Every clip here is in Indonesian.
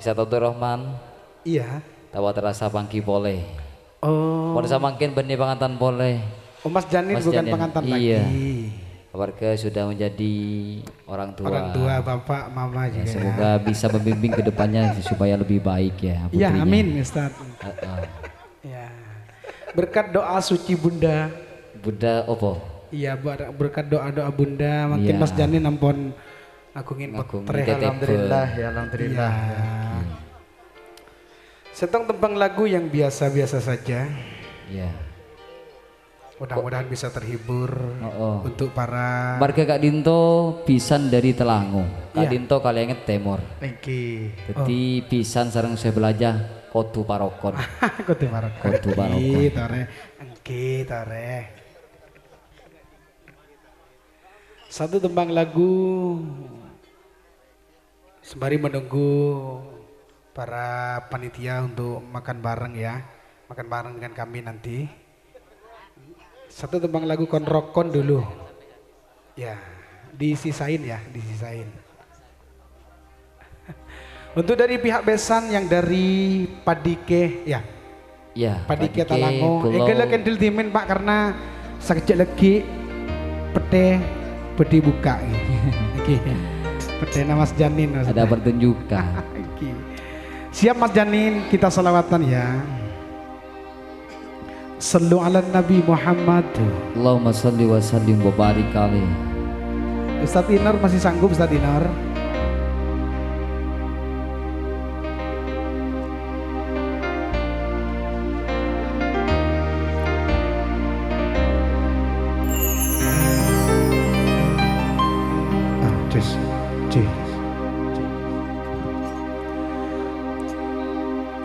Satu Rahman. Iya. Tawa terasa pangki boleh. Oh. Mau samakin benih pangantan boleh. Oh, Mas Janin bukan Janin. pengantin Iya. lagi. Keluarga sudah menjadi orang tua. Orang tua, bapak, mama Ya, juga. semoga bisa membimbing ke depannya supaya lebih baik ya. Iya, putrinya. amin Ustaz. Heeh. Ya. Berkat doa suci Bunda. Bunda opo? Iya, berkat doa-doa Bunda makin Iya. Mas Janin ampun ngagungin Ngagung potre. tetep. Alhamdulillah ya alhamdulillah. Iya. Setong tembang lagu yang biasa-biasa saja. Ya. Mudah-mudahan bisa terhibur Oh. untuk para Warga Kak Dinto pisan dari Telangu. Kak Iya. Dinto kalian Timur. Niki. Jadi pisan sareng saya belajar kotu parokon. Kotu parok. Kotu parokon. Niki tore. Niki tore. Satu tembang lagu sembari menunggu para panitia untuk makan bareng ya. Makan bareng dengan kami nanti. Satu tembang lagu konrokon dulu. Ya, disisain ya, disisain. Untuk dari pihak besan yang dari Padike ya. Ya. Padike Talango. Pulau- Egel kendil timin Pak karena sekejap lagi pete bedi buka iki. Pete Mas Janin maksudnya. Ada pertunjukan. Iki. Siap Mas Janin, kita selawatan ya. Sallu ala Nabi Muhammad. Allahumma sholli wa sallim wa barik alaihi. Ustadz Inor masih sanggup Ustadz Inor? Cus.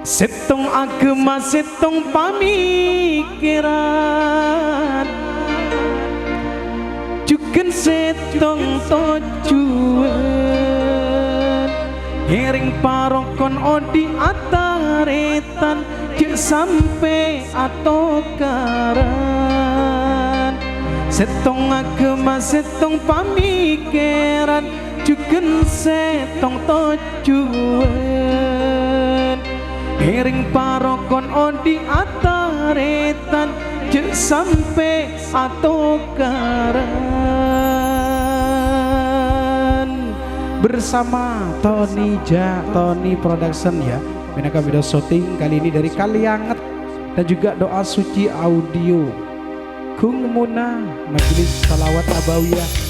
Setong agama setong pamikiran Juken setong tujuan Hering parokon odi ataretan Jek sampai atau karan Setong agama setong pamikiran Juken setong tujuan Hering parokon odi ataretan Jek sampai atau karan Bersama Tony Production ya Minaka video syuting kali ini dari Kalianget Dan juga doa suci audio Kung Muna Majelis Salawat Nabawiyah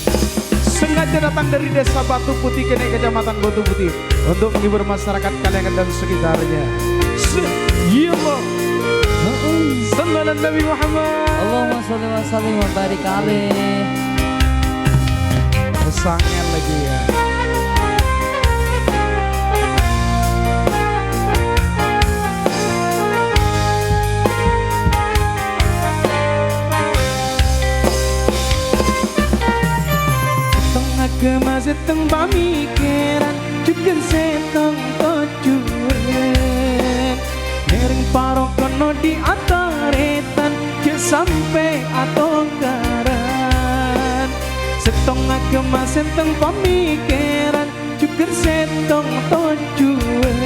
sengaja datang dari desa Batu Putih ke kecamatan Batu Putih untuk menghibur masyarakat Kalianget dan sekitarnya. Ya Allah. Sallallahu Nabi Muhammad. Allahumma sholli wa sallim wa barik alaihi. Kesangan lagi ya. Agama seteng pamikiran juga seteng tujuan Hering parokon di ataretan ke sampai atau karan Seteng agama seteng pamikiran juga seteng tujuan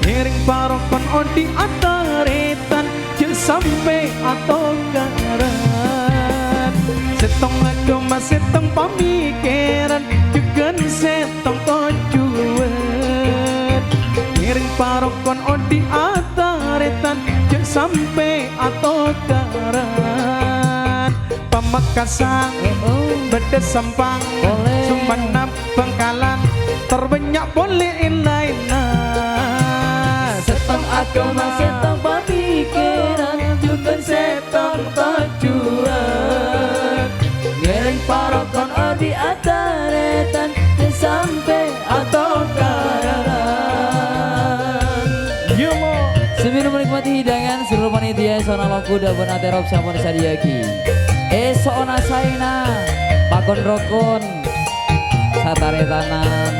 Hering parokon di ataretan ke sampai atau karan Setong agama setong pamikiran juga setong tujuan Ngiring parokon odi ataretan jek sampai atau karan Pamekasan Bedes Sampang Sumenep Bengkalan terbanyak boleh lainnya Setong agama setong pamikiran juga setong tujuan Parokon odi ataretan sampai atau karan. Yo mo. Sebelum menikmati hidangan seluruh panitia sona laku dan benaterop sampun sadiaki. Esona saina pakon rokon sataretanan.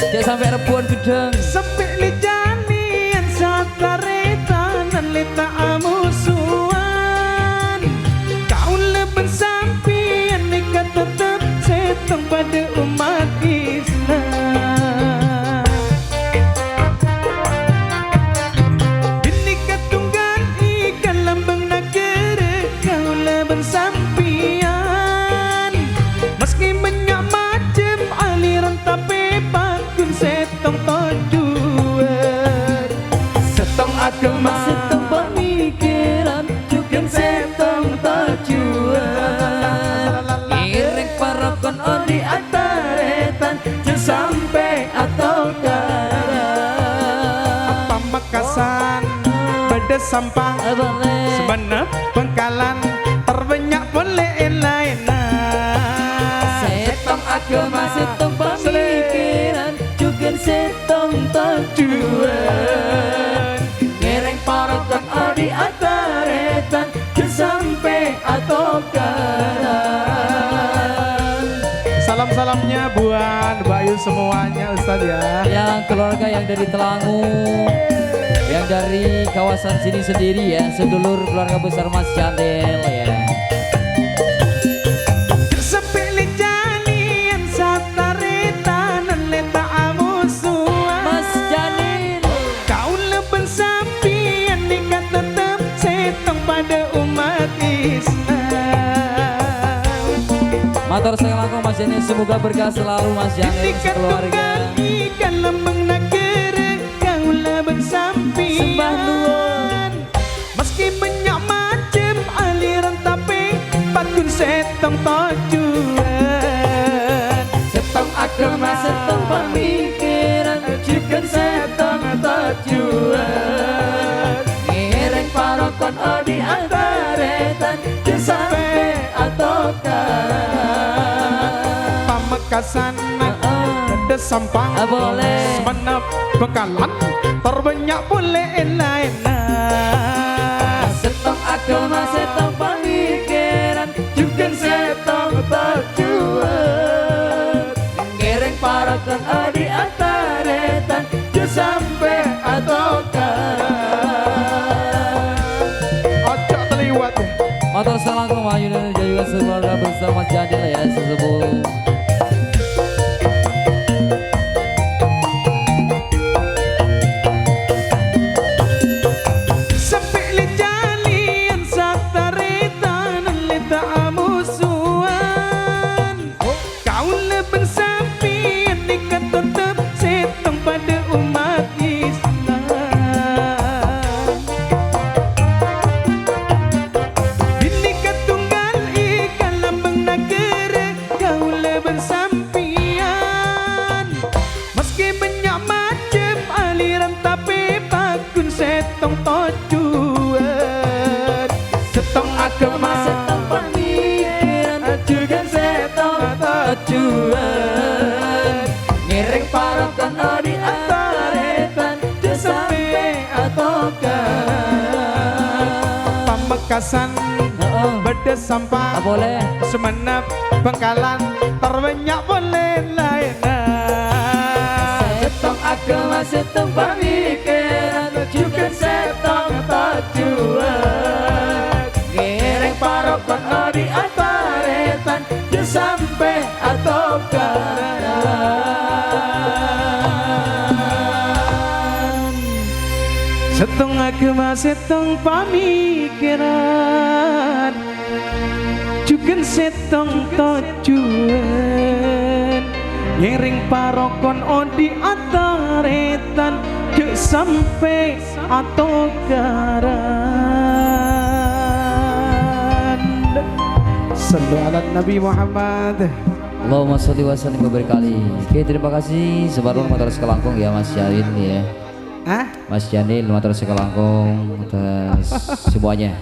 Cek sampai rebuan gedeng. Sampai lijanian sataretanan leta amusuan. Kau leben sampian nekat tetap setong pada umat Islam. leben sampian meski banyak macam aliran tapi bakun setong tujuan setong agama Setong pemikiran juga setong tujuan Iring parokon di ataretan Jeng sampai atau karan Pamekasan pada sampang Boleh sebenap Bengkalan terbanyak boleh lain Setong agama, setong pemikiran juga setong tujuan Ngereng parokon di ataretan Jeng sampai atau karan Salam-salamnya buat Mbak Yu semuanya Ustadz ya. Yang keluarga yang dari Telangu, yang dari kawasan sini sendiri ya, sedulur keluarga besar Mas Jandel ya. Sepilih jalian sataretan leta amusuan Mas Jandel kau leben sampian nikah tetap setong pada umat Islam. Matur saya langkung Mas Jandel, semoga berkah selalu Mas Jandel Nikah sekeluarga. ikan lembeng negeri kau leben sampian Sembah nuwun. meski banyak macam aliran tapi bakun setong tujuan Setong agama, setong pemikiran juga setong tujuan Ngereng parokon di ataretan Jeng sampai atau karan Pamekasan ada sampang Boleh semenep Bengkalan terbanyak boleh lain Setong agama, setong pemikiran juga setong tujuan Ngereng parokon di ataretan Jeng sampai atau karan ojo terliwat Motor selangkung Wahyu dan juga sekeluarga besar Mas Jandil ya sesepuh. sepilih jalian sataretan leta amusuan kau leben sampian nikah tetap setong pada umat Islam. Binika tunggal ikan lambang negara kau leben sampian meski banyak macam aliran tapi bakun setong tujuan setong agama Setong pemikiran juga setong tujuan Ngiring parokon di ataretan Jeng sampai atau karan Pamekasan beda sampah Boleh semenep Bengkalan terbanyak boleh lain Setong agama, setong pemikiran juga setong tujuan Ngiring parokon di ataretan Jeng sampai atau karan setong agama setong pamikiran juga setong tujuan ngiring parokon di ataretan ke sampai atau karan sallu ala Nabi Muhammad. Allahumma sholli wa sallim berkali. Oke, terima kasih sebarun motor sekelangkung ya Mas Jalil ya. Mas Janil motor sekelangkung atas semuanya.